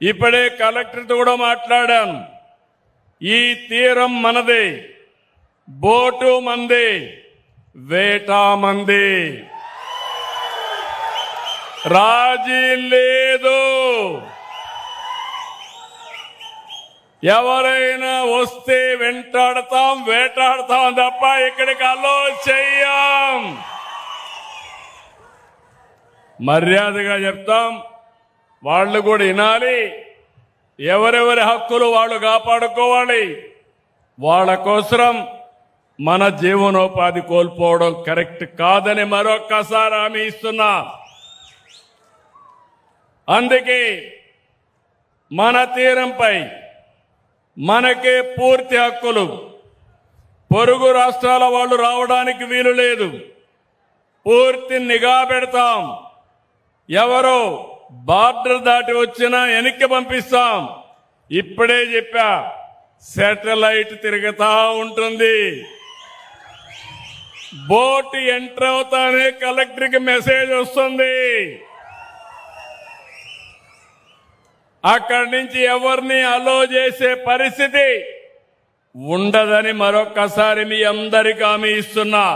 ఇప్పుడే కలెక్టర్తో కూడా మాట్లాడాను. ఈ తీరం మనదే, బోటు మంది, వేట మంది, రాజీ లేదు. ఎవరైనా వస్తే వెంటాడతాం, వేటాడతాం తప్ప ఇక్కడికి అలో చెయ్యం. మర్యాదగా చెప్తాం, వాళ్ళు కూడా వినాలి. ఎవరెవరి హక్కులు వాళ్ళు కాపాడుకోవాలి. వాళ్ళ కోసం మన జీవనోపాధి కోల్పోవడం కరెక్ట్ కాదని మరొక్కసారి హామీ ఇస్తున్నా. అందుకే మన తీరంపై మనకే పూర్తి హక్కులు. పొరుగు రాష్ట్రాల వాళ్ళు రావడానికి వీలు లేదు. పూర్తి నిఘా పెడతాం. ఎవరో బార్డర్ దాటి వచ్చినా వెనక్కి పంపిస్తాం. ఇప్పుడే చెప్పా, శాటిలైట్ తిరుగుతా ఉంటుంది. బోట్ ఎంటర్ అవుతానే కలెక్టర్కి మెసేజ్ వస్తుంది. అక్కడి నుంచి ఎవరిని అలో చేసే పరిస్థితి ఉండదని మరొక్కసారి మీ అందరికీ హామీ ఇస్తున్నా.